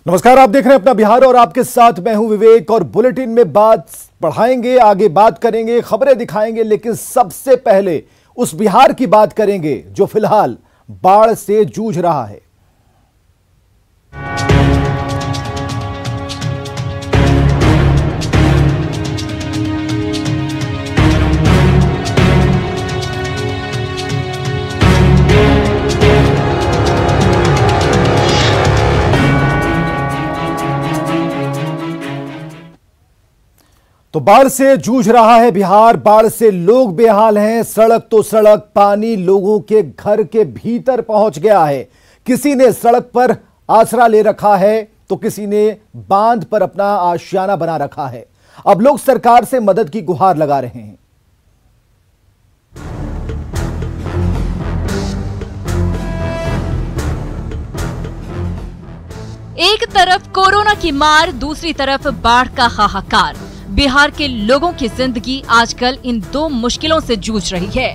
नमस्कार, आप देख रहे हैं अपना बिहार और आपके साथ मैं हूं विवेक। और बुलेटिन में बात बढ़ाएंगे, आगे बात करेंगे, खबरें दिखाएंगे, लेकिन सबसे पहले उस बिहार की बात करेंगे जो फिलहाल बाढ़ से जूझ रहा है। तो बाढ़ से जूझ रहा है बिहार, बाढ़ से लोग बेहाल हैं। सड़क तो सड़क, पानी लोगों के घर के भीतर पहुंच गया है। किसी ने सड़क पर आसरा ले रखा है तो किसी ने बांध पर अपना आशियाना बना रखा है। अब लोग सरकार से मदद की गुहार लगा रहे हैं। एक तरफ कोरोना की मार, दूसरी तरफ बाढ़ का हाहाकार। बिहार के लोगों की जिंदगी आजकल इन दो मुश्किलों से जूझ रही है।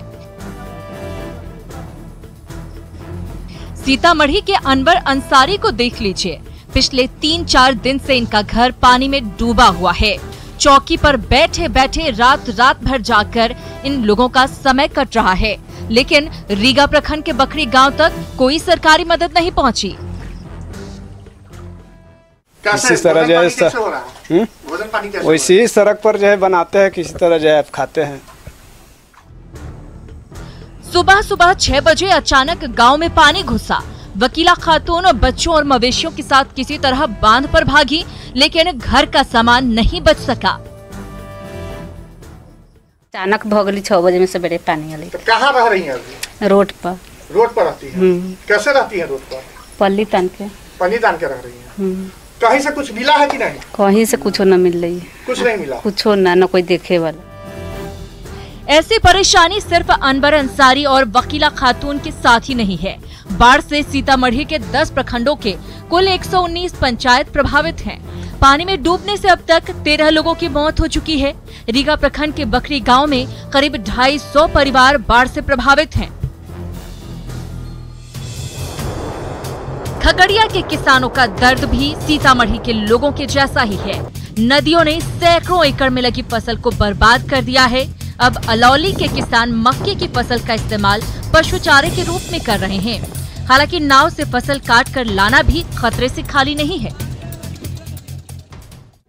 सीतामढ़ी के अनवर अंसारी को देख लीजिए, पिछले 3-4 दिन से इनका घर पानी में डूबा हुआ है। चौकी पर बैठे बैठे रात भर जाकर इन लोगों का समय कट रहा है, लेकिन रीगा प्रखंड के बखरी गांव तक कोई सरकारी मदद नहीं पहुंची। इसी तरह जो है वैसे ही सड़क पर जो है बनाते हैं, किसी तरह जो है खाते हैं। सुबह 6 बजे अचानक गांव में पानी घुसा। वकीला खातून और बच्चों और मवेशियों के साथ किसी तरह बांध पर भागी, लेकिन घर का सामान नहीं बच सका। अचानक भोगली 6 बजे में सवेरे पानी आली। तो कहाँ रह रही हैं अभी? रोड पर। रोड पर रहती हैं? कैसे रहती हैं रोड पर? पल्ली तान के रह रही हैं। कहीं से कुछ मिला है कि नहीं? कहीं से कुछ न मिल रही है। कुछ नहीं मिला, कुछ न कोई देखे वाला। ऐसी परेशानी सिर्फ अनवर अंसारी और वकीला खातून के साथ ही नहीं है। बाढ़ से सीतामढ़ी के 10 प्रखंडों के कुल 119 पंचायत प्रभावित हैं। पानी में डूबने से अब तक 13 लोगों की मौत हो चुकी है। रीगा प्रखंड के बखरी गांव में करीब 250 परिवार बाढ़ से प्रभावित हैं। खगड़िया के किसानों का दर्द भी सीतामढ़ी के लोगों के जैसा ही है। नदियों ने सैकड़ों एकड़ में लगी फसल को बर्बाद कर दिया है। अब अलौली के किसान मक्के की फसल का इस्तेमाल पशु चारे के रूप में कर रहे हैं। हालांकि नाव से फसल काट कर लाना भी खतरे से खाली नहीं है।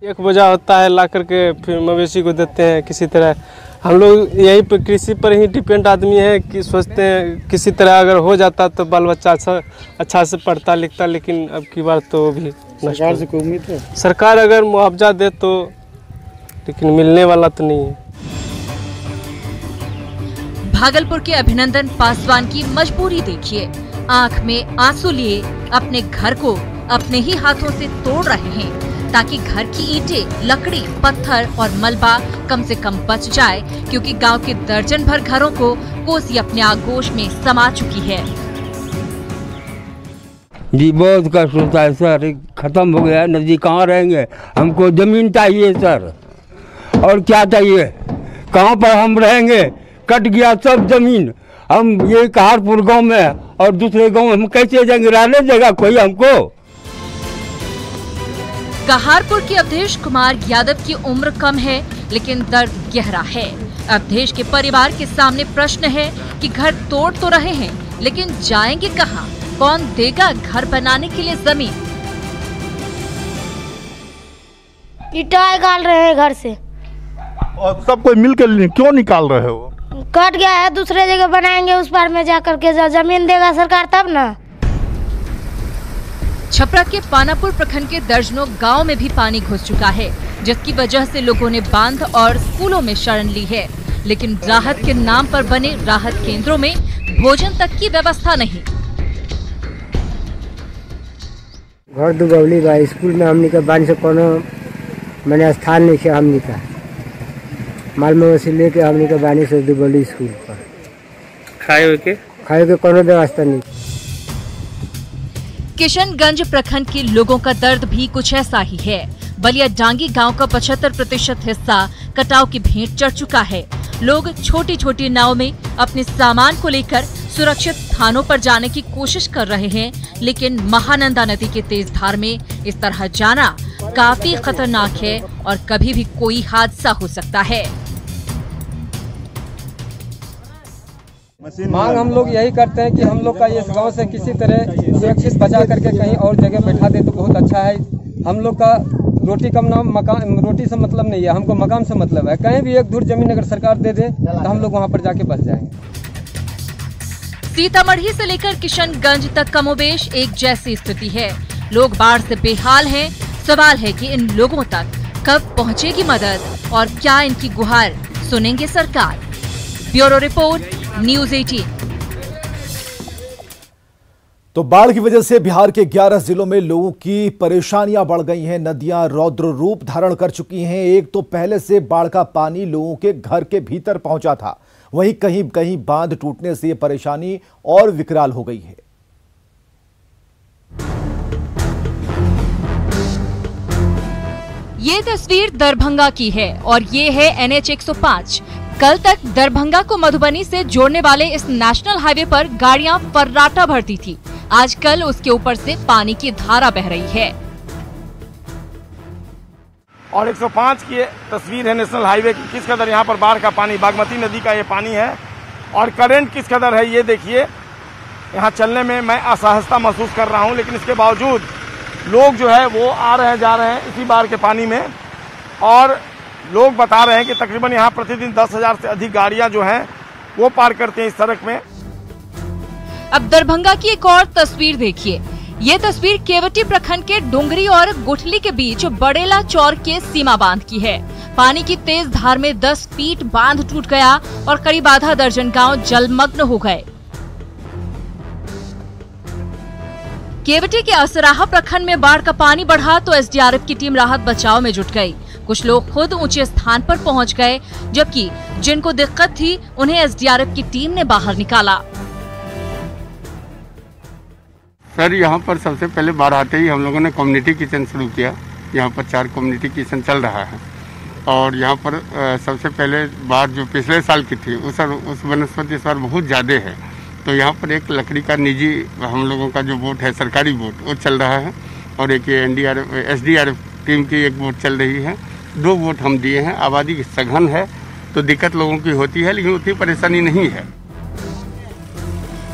एक बोझा होता है, ला करके फिर मवेशी को देते हैं। किसी तरह हम लोग यही पर कृषि पर ही डिपेंड आदमी है कि सोचते हैं किसी तरह अगर हो जाता तो बाल बच्चा अच्छा से पढ़ता लिखता, लेकिन अब की बार तो भी सरकार से कोई उम्मीद है? सरकार अगर मुआवजा दे तो, लेकिन मिलने वाला तो नहीं है। भागलपुर के अभिनंदन पासवान की मजबूरी देखिए, आंख में आंसू लिए अपने घर को अपने ही हाथों से तोड़ रहे हैं ताकि घर की ईंटें, लकड़ी, पत्थर और मलबा कम से कम बच जाए, क्योंकि गांव के दर्जन भर घरों को कोसी अपने आगोश में समा चुकी है। जी बहुत कष्ट होता है सर, खत्म हो गया, नदी कहाँ रहेंगे, हमको जमीन चाहिए सर। और क्या चाहिए, कहाँ पर हम रहेंगे, कट गया सब जमीन। हम ये कहारपुर गांव में और दूसरे गांव हम कैसे जाएंगे, रहने देगा कोई हमको? कहारपुर के अवधेश कुमार यादव की उम्र कम है, लेकिन दर्द गहरा है। अवधेश के परिवार के सामने प्रश्न है कि घर तोड़ तो रहे हैं, लेकिन जाएंगे कहां? कौन देगा घर बनाने के लिए जमीन? ईटा निकाल रहे हैं घर से। और सब कोई मिल के क्यों निकाल रहे हो? कट गया है, दूसरे जगह बनाएंगे, उस पार में जाकर के जमीन देगा सरकार तब ना। छपरा के पानापुर प्रखंड के दर्जनों गांव में भी पानी घुस चुका है, जिसकी वजह से लोगों ने बांध और स्कूलों में शरण ली है, लेकिन राहत के नाम पर बने राहत केंद्रों में भोजन तक की व्यवस्था नहीं। घर दुबौली बा, स्कूल में हमनी का बांध से कोनो मैंने स्थान नहीं है। हमनी का माल मवेशी लेके हमनी का बानी से दुबौली स्कूल पर खाए के कोनो व्यवस्था नहीं। किशनगंज प्रखंड के लोगों का दर्द भी कुछ ऐसा ही है। बलिया डांगी गांव का 75% हिस्सा कटाव की भेंट चढ़ चुका है। लोग छोटी छोटी नाव में अपने सामान को लेकर सुरक्षित स्थानों पर जाने की कोशिश कर रहे हैं, लेकिन महानंदा नदी के तेज धार में इस तरह जाना काफी खतरनाक है और कभी भी कोई हादसा हो सकता है। मांग हम लोग यही करते हैं कि हम लोग का इस गांव से किसी तरह सुरक्षित बचा करके कहीं और जगह बैठा दे तो बहुत अच्छा है। हम लोग का रोटी कम नाम मकान, रोटी से मतलब नहीं है, हमको मकान से मतलब है। कहीं भी एक धुर जमीन अगर सरकार दे दे तो हम लोग वहां पर जाके बस जाएंगे। सीतामढ़ी से लेकर किशनगंज तक कमोबेश एक जैसी स्थिति है। लोग बाढ़ से बेहाल हैं। सवाल है कि इन लोगों तक कब पहुंचेगी मदद और क्या इनकी गुहार सुनेंगे सरकार। Bureau report, news 18। तो बाढ़ की वजह से बिहार के 11 जिलों में लोगों की परेशानियां बढ़ गई हैं। नदियां रौद्र रूप धारण कर चुकी हैं। एक तो पहले से बाढ़ का पानी लोगों के घर के भीतर पहुंचा था, वहीं कहीं कहीं बांध टूटने से ये परेशानी और विकराल हो गई है। ये तस्वीर दरभंगा की है और ये है NH 105। कल तक दरभंगा को मधुबनी से जोड़ने वाले इस नेशनल हाईवे पर गाड़ियां फर्राटा भरती थी। आजकल उसके ऊपर से पानी की धारा बह रही है। और 105 की तस्वीर है नेशनल हाईवे की। किस कदर यहाँ पर बाढ़ का पानी, बागमती नदी का ये पानी है और करंट किस कदर है ये देखिए। यहाँ चलने में मैं असहजता महसूस कर रहा हूँ, लेकिन इसके बावजूद लोग जो है वो आ रहे हैं जा रहे हैं इसी बाढ़ के पानी में। और लोग बता रहे हैं कि तकरीबन यहाँ प्रतिदिन 10,000 से अधिक गाड़ियां जो हैं वो पार करते हैं इस सड़क में। अब दरभंगा की एक और तस्वीर देखिए। ये तस्वीर केवटी प्रखंड के डुंगरी और गुठली के बीच बड़ेला चौर के सीमा बांध की है। पानी की तेज धार में 10 फीट बांध टूट गया और करीब आधा दर्जन गांव जलमग्न हो गए। केवटी के असराहा प्रखंड में बाढ़ का पानी बढ़ा तो SDRF की टीम राहत बचाव में जुट गई। कुछ लोग खुद ऊंचे स्थान पर पहुंच गए, जबकि जिनको दिक्कत थी उन्हें SDRF की टीम ने बाहर निकाला। सर, यहाँ पर सबसे पहले बाढ़ आते ही हम लोगों ने कम्युनिटी किचन शुरू किया। यहाँ पर 4 कम्युनिटी किचन चल रहा है और यहाँ पर सबसे पहले बाढ़ जो पिछले साल की थी उस वनस्पति इस बार बहुत ज़्यादा है। तो यहाँ पर एक लकड़ी का निजी हम लोगों का जो बोट है, सरकारी बोट, वो चल रहा है और एक SDRF टीम की एक बोट चल रही है। 2 बोट हम दिए हैं। आबादी सघन है तो दिक्कत लोगों की होती है, लेकिन उतनी परेशानी नहीं है।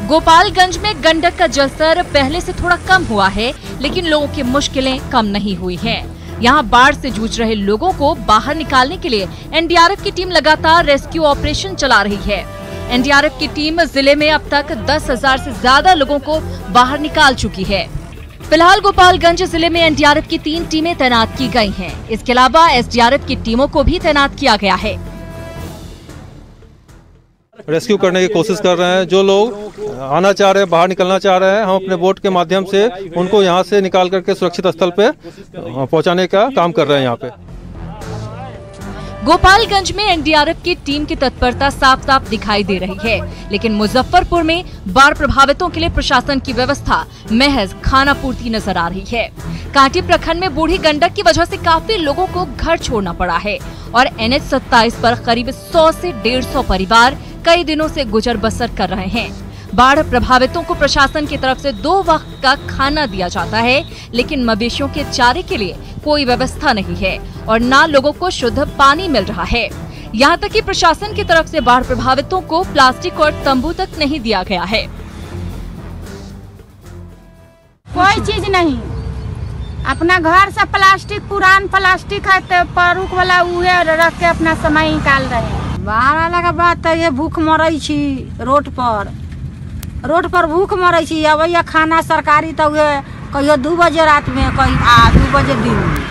गोपालगंज में गंडक का जलस्तर पहले से थोड़ा कम हुआ है, लेकिन लोगों की मुश्किलें कम नहीं हुई हैं। यहाँ बाढ़ से जूझ रहे लोगों को बाहर निकालने के लिए NDRF की टीम लगातार रेस्क्यू ऑपरेशन चला रही है। NDRF की टीम जिले में अब तक 10,000 से ज्यादा लोगों को बाहर निकाल चुकी है। फिलहाल गोपालगंज जिले में NDRF की 3 टीमें तैनात की गई हैं। इसके अलावा SDRF की टीमों को भी तैनात किया गया है। रेस्क्यू करने की कोशिश कर रहे हैं। जो लोग आना चाह रहे हैं, बाहर निकलना चाह रहे हैं, हम अपने बोट के माध्यम से उनको यहां से निकाल करके सुरक्षित स्थल पे पहुंचाने का काम कर रहे हैं। यहाँ पे गोपालगंज में NDRF की टीम की तत्परता साफ साफ दिखाई दे रही है, लेकिन मुजफ्फरपुर में बाढ़ प्रभावितों के लिए प्रशासन की व्यवस्था महज खाना पूर्ति नजर आ रही है। कांटी प्रखंड में बूढ़ी गंडक की वजह से काफी लोगों को घर छोड़ना पड़ा है और NH 27 पर करीब 100 से 150 परिवार कई दिनों से गुजर बसर कर रहे हैं। बाढ़ प्रभावितों को प्रशासन की तरफ से 2 वक्त का खाना दिया जाता है, लेकिन मवेशियों के चारे के लिए कोई व्यवस्था नहीं है और न लोगों को शुद्ध पानी मिल रहा है। यहाँ तक कि प्रशासन की तरफ से बाढ़ प्रभावितों को प्लास्टिक और तंबू तक नहीं दिया गया है। कोई चीज नहीं, अपना घर से प्लास्टिक, पुरान प्लास्टिक है तो परुक वाला उहे रख के अपना समय निकाल रहे हैं। बाहर आला के बाद तो ये भूख मरई छी रोड पर भूख मरई छी। अब खाना सरकारी तो कहियो 2 बजे रात में, कहीं 2 बजे दिन में।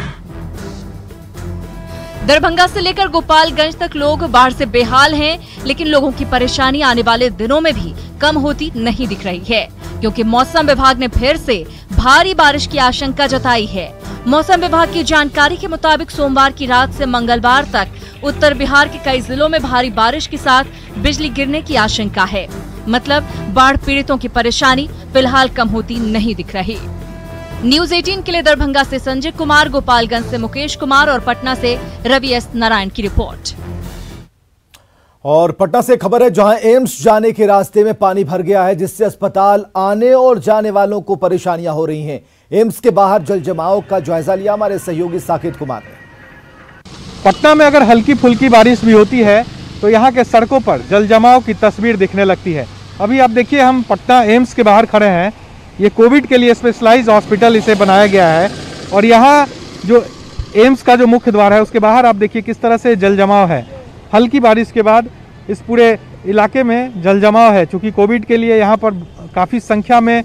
दरभंगा से लेकर गोपालगंज तक लोग बाढ़ से बेहाल हैं, लेकिन लोगों की परेशानी आने वाले दिनों में भी कम होती नहीं दिख रही है, क्योंकि मौसम विभाग ने फिर से भारी बारिश की आशंका जताई है। मौसम विभाग की जानकारी के मुताबिक सोमवार की रात से मंगलवार तक उत्तर बिहार के कई जिलों में भारी बारिश के साथ बिजली गिरने की आशंका है। मतलब बाढ़ पीड़ितों की परेशानी फिलहाल कम होती नहीं दिख रही। न्यूज़ 18 के लिए दरभंगा से संजय कुमार, गोपालगंज से मुकेश कुमार और पटना से रवि एस नारायण की रिपोर्ट। और पटना से खबर है, जहां एम्स जाने के रास्ते में पानी भर गया है, जिससे अस्पताल आने और जाने वालों को परेशानियां हो रही हैं। एम्स के बाहर जल जमाव का जायजा लिया हमारे सहयोगी साकेत कुमार ने। पटना में अगर हल्की फुल्की बारिश भी होती है तो यहाँ के सड़कों पर जल जमाव की तस्वीर दिखने लगती है। अभी आप देखिए, हम पटना एम्स के बाहर खड़े हैं। ये कोविड के लिए स्पेशलाइज्ड हॉस्पिटल इसे बनाया गया है और यहाँ जो एम्स का जो मुख्य द्वार है उसके बाहर आप देखिए किस तरह से जल जमाव है। हल्की बारिश के बाद इस पूरे इलाके में जल जमाव है। चूँकि कोविड के लिए यहाँ पर काफ़ी संख्या में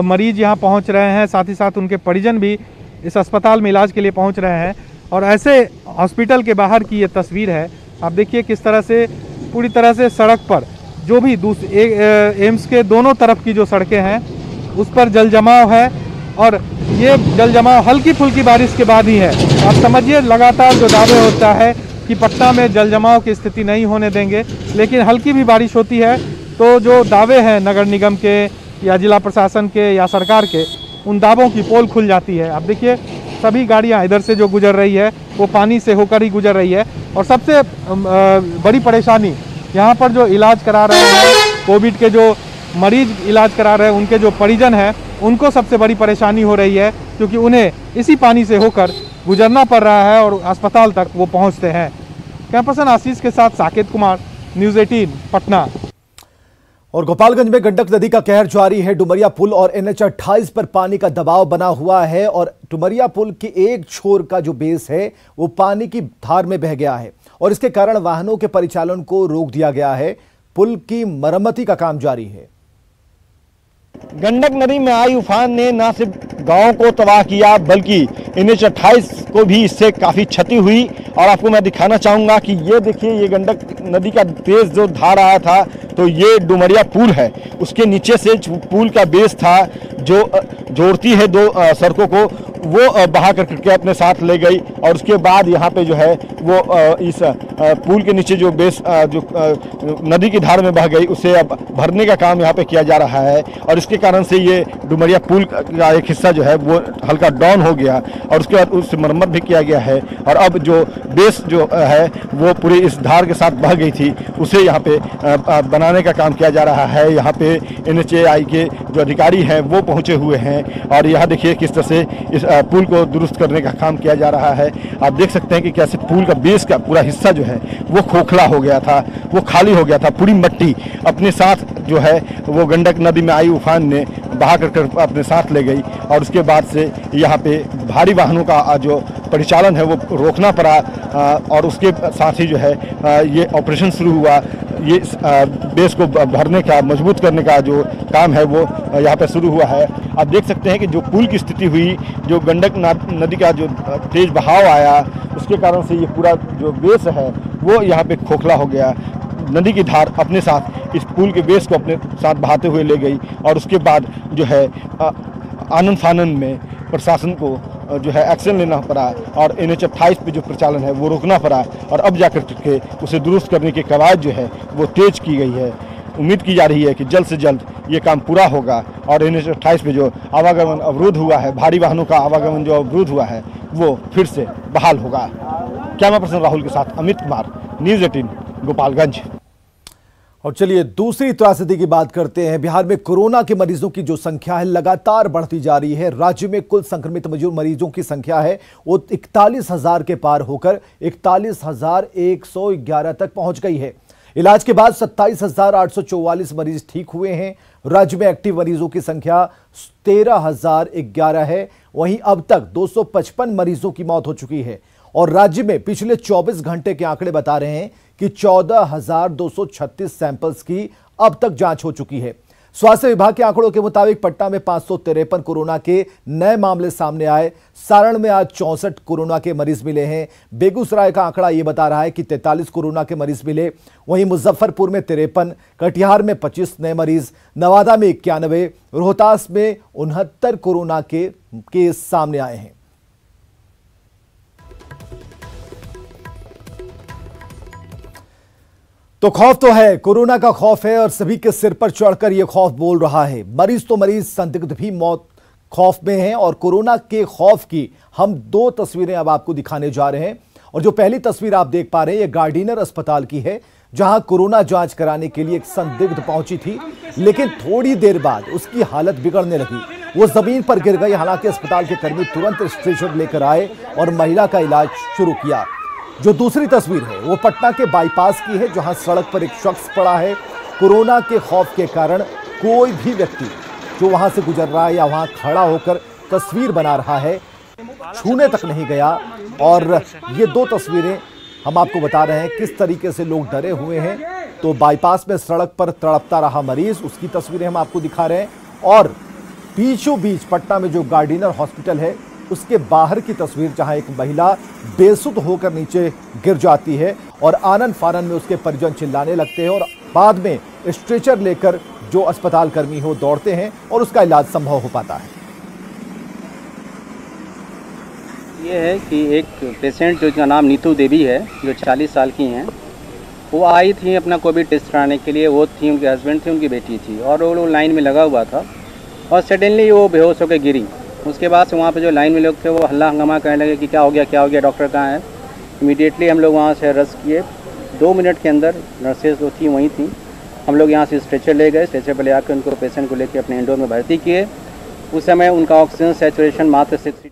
मरीज यहाँ पहुँच रहे हैं, साथ ही साथ उनके परिजन भी इस अस्पताल में इलाज के लिए पहुँच रहे हैं। और ऐसे हॉस्पिटल के बाहर की ये तस्वीर है। आप देखिए किस तरह से पूरी तरह से सड़क पर जो भी एम्स के दोनों तरफ की जो सड़कें हैं उस पर जल जमाव है और ये जल जमाव हल्की फुल्की बारिश के बाद ही है। आप समझिए, लगातार जो दावे होता है कि पटना में जल जमाव की स्थिति नहीं होने देंगे, लेकिन हल्की भी बारिश होती है तो जो दावे हैं नगर निगम के या जिला प्रशासन के या सरकार के, उन दावों की पोल खुल जाती है। आप देखिए, सभी गाड़ियां इधर से जो गुजर रही है वो पानी से होकर ही गुजर रही है। और सबसे बड़ी परेशानी यहाँ पर जो इलाज करा रहे हैं, कोविड के जो मरीज इलाज करा रहे हैं, उनके जो परिजन हैं, उनको सबसे बड़ी परेशानी हो रही है, क्योंकि उन्हें इसी पानी से होकर गुजरना पड़ रहा है और अस्पताल तक वो पहुँचते हैं। कैमरा पर्सन आशीष के साथ साकेत कुमार, न्यूज़ 18 पटना। और गोपालगंज में गंडक नदी का कहर जारी है। डुमरिया पुल और NH 28 पर पानी का दबाव बना हुआ है और डुमरिया पुल के एक छोर का जो बेस है वो पानी की धार में बह गया है और इसके कारण वाहनों के परिचालन को रोक दिया गया है। पुल की मरम्मती का काम जारी है। गंडक नदी में आई उफान ने न सिर्फ गांव को तबाह किया बल्कि NH 28 को भी इससे काफ़ी क्षति हुई। और आपको मैं दिखाना चाहूँगा कि ये देखिए, ये गंडक नदी का तेज जो धार आया था तो ये डुमरिया पुल है, उसके नीचे से पुल का बेस था जो जोड़ती है दो सड़कों को, वो बहा करके अपने साथ ले गई। और उसके बाद यहाँ पे जो है वो इस पुल के नीचे जो बेस जो नदी की धार में बह गई, उसे अब भरने का काम यहाँ पे किया जा रहा है। और इसके कारण से ये डुमरिया पुल का एक हिस्सा जो है वो हल्का डाउन हो गया और उसके बाद उससे मरम्मत भी किया गया है। और अब जो बेस जो है वो पूरी इस धार के साथ बह गई थी, उसे यहाँ पे बनाने का काम किया जा रहा है। यहाँ पे NHAI के जो अधिकारी हैं वो पहुँचे हुए हैं और यहाँ देखिए किस तरह से इस पुल को दुरुस्त करने का काम किया जा रहा है। आप देख सकते हैं कि कैसे पुल का बेस का पूरा हिस्सा जो है वो खोखला हो गया था, वो खाली हो गया था। पूरी मिट्टी अपने साथ जो है वो गंडक नदी में आई उफान ने बहा कर अपने साथ ले गई और उसके बाद से यहाँ पे भारी वाहनों का जो परिचालन है वो रोकना पड़ा। और उसके साथ ही जो है ये ऑपरेशन शुरू हुआ। ये बेस को भरने का, मजबूत करने का जो काम है वो यहाँ पे शुरू हुआ है। आप देख सकते हैं कि जो पुल की स्थिति हुई, जो गंडक नदी का जो तेज बहाव आया, उसके कारण से ये पूरा जो बेस है वो यहाँ पे खोखला हो गया। नदी की धार अपने साथ इस पुल के बेस को अपने साथ बहाते हुए ले गई और उसके बाद जो है आनन फानन में प्रशासन को जो है एक्शन लेना पड़ा और NH 28 पे जो प्रचालन है वो रोकना पड़ा और अब जाकर के उसे दुरुस्त करने की कवायद जो है वो तेज की गई है। उम्मीद की जा रही है कि जल्द से जल्द ये काम पूरा होगा और NH 28 पे जो आवागमन अवरुद्ध हुआ है, भारी वाहनों का आवागमन जो अवरुद्ध हुआ है, वो फिर से बहाल होगा। कैमरा पर्सन राहुल के साथ अमित कुमार, न्यूज़ 18 गोपालगंज। और चलिए दूसरी त्रासदी की बात करते हैं। बिहार में कोरोना के मरीजों की जो संख्या है लगातार बढ़ती जा रही है। राज्य में कुल संक्रमित मरीजों की संख्या है वो 41,000 के पार होकर 41,111 तक पहुंच गई है। इलाज के बाद 27,844 मरीज ठीक हुए हैं। राज्य में एक्टिव मरीजों की संख्या 13,011 है। वहीं अब तक 255 मरीजों की मौत हो चुकी है और राज्य में पिछले 24 घंटे के आंकड़े बता रहे हैं कि 14,236 सैंपल्स की अब तक जांच हो चुकी है। स्वास्थ्य विभाग के आंकड़ों के मुताबिक पटना में 553 कोरोना के नए मामले सामने आए। सारण में आज 64 कोरोना के मरीज मिले हैं। बेगूसराय का आंकड़ा यह बता रहा है कि 43 कोरोना के मरीज मिले। वहीं मुजफ्फरपुर में 53, कटिहार में 25 नए मरीज, नवादा में 91, रोहतास में 69 कोरोना के केस सामने आए हैं। तो खौफ तो है, कोरोना का खौफ है और सभी के सिर पर चढ़कर यह खौफ बोल रहा है। मरीज तो मरीज, संदिग्ध भी मौत खौफ में हैं और कोरोना के खौफ की हम दो तस्वीरें अब आपको दिखाने जा रहे हैं। और जो पहली तस्वीर आप देख पा रहे हैं, यह गार्डिनर अस्पताल की है, जहां कोरोना जांच कराने के लिए एक संदिग्ध पहुंची थी, लेकिन थोड़ी देर बाद उसकी हालत बिगड़ने लगी। वो जमीन पर गिर गई। हालांकि अस्पताल के कर्मी तुरंत स्ट्रेचर लेकर आए और महिला का इलाज शुरू किया। जो दूसरी तस्वीर है वो पटना के बाईपास की है, जहां सड़क पर एक शख्स पड़ा है। कोरोना के खौफ के कारण कोई भी व्यक्ति जो वहां से गुजर रहा है या वहां खड़ा होकर तस्वीर बना रहा है, छूने तक नहीं गया। और ये दो तस्वीरें हम आपको बता रहे हैं किस तरीके से लोग डरे हुए हैं। तो बाईपास में सड़क पर तड़पता रहा मरीज, उसकी तस्वीरें हम आपको दिखा रहे हैं। और बीचों बीच पटना में जो गार्डिनर हॉस्पिटल है उसके बाहर की तस्वीर, जहां एक महिला बेसुध होकर नीचे गिर जाती है और आनन फानन में उसके परिजन चिल्लाने लगते हैं और बाद में स्ट्रेचर लेकर जो अस्पताल कर्मी हो दौड़ते हैं और उसका इलाज संभव हो पाता है। ये है कि एक पेशेंट जिसका नाम नीतू देवी है, जो 40 साल की हैं, वो आई थी अपना कोविड टेस्ट कराने के लिए। वो थी, उनके हस्बैंड थे, उनकी बेटी थी, और वो लोग लाइन में लगा हुआ था और सडनली वो बेहोश होकर गिरी। उसके बाद से वहाँ पे जो लाइन में लोग थे वो हल्ला हंगामा करने लगे कि क्या हो गया, डॉक्टर कहाँ है। इमीडिएटली हम लोग वहाँ से रश किए। 2 मिनट के अंदर नर्सेज जो थी वहीं थी। हम लोग यहाँ से स्ट्रेचर ले गए। स्ट्रेचर पर ले आकर उनको पेशेंट को लेकर अपने इंडोर में भर्ती किए। उस समय उनका ऑक्सीजन सैचुरेशन मात्र 60।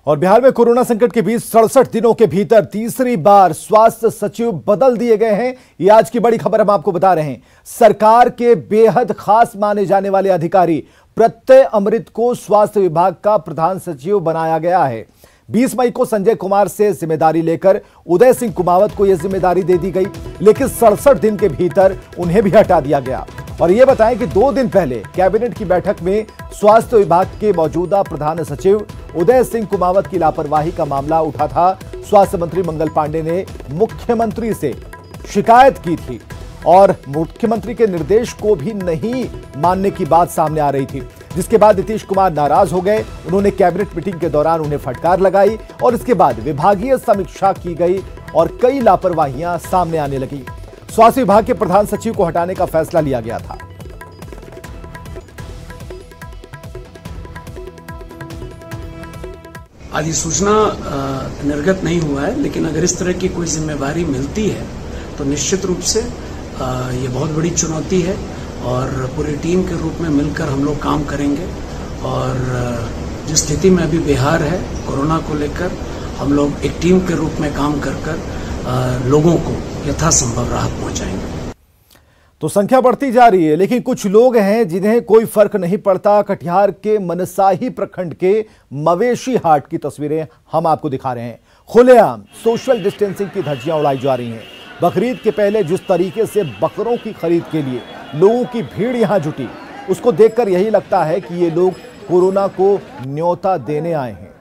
और बिहार में कोरोना संकट के बीच 67 दिनों के भीतर तीसरी बार स्वास्थ्य सचिव बदल दिए गए हैं। ये आज की बड़ी खबर हम आपको बता रहे हैं। सरकार के बेहद खास माने जाने वाले अधिकारी प्रत्यय अमृत को स्वास्थ्य विभाग का प्रधान सचिव बनाया गया है। 20 मई को संजय कुमार से जिम्मेदारी लेकर उदय सिंह कुमावत को यह जिम्मेदारी दे दी गई, लेकिन 67 दिन के भीतर उन्हें भी हटा दिया गया। और यह बताएं कि 2 दिन पहले कैबिनेट की बैठक में स्वास्थ्य विभाग के मौजूदा प्रधान सचिव उदय सिंह कुमावत की लापरवाही का मामला उठा था। स्वास्थ्य मंत्री मंगल पांडे ने मुख्यमंत्री से शिकायत की थी और मुख्यमंत्री के निर्देश को भी नहीं मानने की बात सामने आ रही थी, जिसके बाद नीतीश कुमार नाराज हो गए। उन्होंने कैबिनेट मीटिंग के दौरान उन्हें फटकार लगाई और इसके बाद विभागीय समीक्षा की गई और कई लापरवाहियां सामने आने लगी। स्वास्थ्य विभाग के प्रधान सचिव को हटाने का फैसला लिया गया था। अधिसूचना निर्गत नहीं हुआ है, लेकिन अगर इस तरह की कोई जिम्मेवारी मिलती है तो निश्चित रूप से ये बहुत बड़ी चुनौती है और पूरी टीम के रूप में मिलकर हम लोग काम करेंगे। और जिस स्थिति में अभी बिहार है कोरोना को लेकर, हम लोग एक टीम के रूप में काम कर लोगों को यथासंभव राहत पहुंचाएंगे। तो संख्या बढ़ती जा रही है, लेकिन कुछ लोग हैं जिन्हें कोई फर्क नहीं पड़ता। कटिहार के मनसाही प्रखंड के मवेशी हाट की तस्वीरें हम आपको दिखा रहे हैं। खुलेआम सोशल डिस्टेंसिंग की धज्जियां उड़ाई जा रही हैं। बकरीद के पहले जिस तरीके से बकरों की खरीद के लिए लोगों की भीड़ यहां जुटी, उसको देखकर यही लगता है कि ये लोग कोरोना को न्योता देने आए हैं।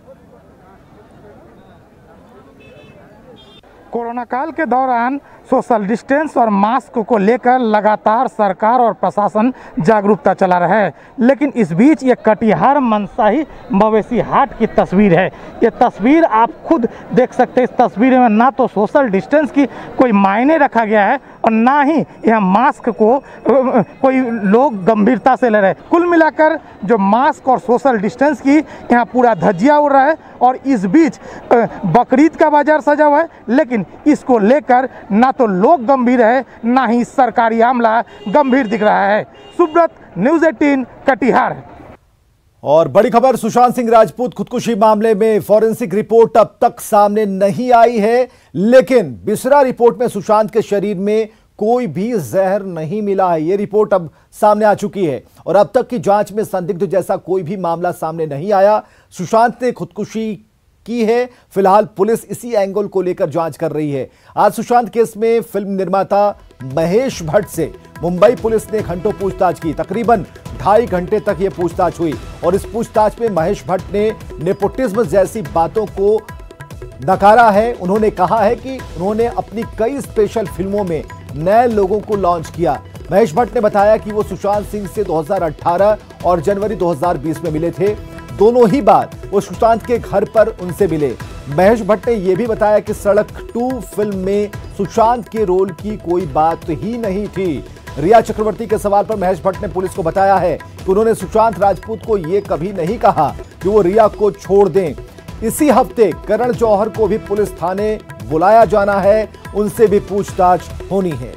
कोरोना काल के दौरान सोशल डिस्टेंस और मास्क को लेकर लगातार सरकार और प्रशासन जागरूकता चला रहा है, लेकिन इस बीच ये कटिहार मनसाही मवेशी हाट की तस्वीर है। ये तस्वीर आप खुद देख सकते हैं। इस तस्वीर में ना तो सोशल डिस्टेंस की कोई मायने रखा गया है और ना ही यह मास्क को कोई लोग गंभीरता से ले रहे हैं। कुल मिलाकर जो मास्क और सोशल डिस्टेंस की यहाँ पूरा धज्जिया उड़ रहा है और इस बीच बकरीद का बाजार सजा हुआ है, लेकिन इसको लेकर ना तो लोग गंभीर है ना ही सरकारी आमला गंभीर दिख रहा है। सुब्रत, न्यूज़ 18 कटिहार। और बड़ी खबर, सुशांत सिंह राजपूत खुदकुशी मामले में फॉरेंसिक रिपोर्ट अब तक सामने नहीं आई है, लेकिन बिसरा रिपोर्ट में सुशांत के शरीर में कोई भी जहर नहीं मिला है। यह रिपोर्ट अब सामने आ चुकी है और अब तक की जांच में संदिग्ध जैसा कोई भी मामला सामने नहीं आया। सुशांत ने खुदकुशी की है। फिलहाल पुलिस इसी एंगल को लेकर जांच कर रही है। आज सुशांत केस में फिल्म निर्माता महेश भट्ट से मुंबई पुलिस ने घंटों पूछताछ की। तकरीबन 2.5 घंटे तक यह पूछताछ हुई और इस पूछताछ में महेश भट्ट ने नेपोटिज्म जैसी बातों को नकारा है। उन्होंने कहा है कि उन्होंने अपनी कई स्पेशल फिल्मों में नए लोगों को लॉन्च किया। महेश भट्ट ने बताया कि वो सुशांत सिंह से 2018 और जनवरी 2020 में मिले थे। दोनों ही बार वो सुशांत के घर पर उनसे मिले। महेश भट्ट ने यह भी बताया कि सड़क 2 फिल्म में सुशांत के रोल की कोई बात ही नहीं थी। रिया चक्रवर्ती के सवाल पर महेश भट्ट ने पुलिस को बताया है कि उन्होंने सुशांत राजपूत को यह कभी नहीं कहा कि वो रिया को छोड़ दें। इसी हफ्ते करण जौहर को भी पुलिस थाने बुलाया जाना है, उनसे भी पूछताछ होनी है।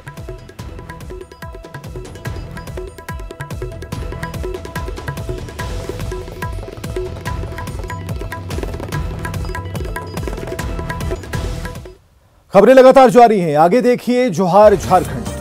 खबरें लगातार जारी हैं, आगे देखिए जोहार झारखंड।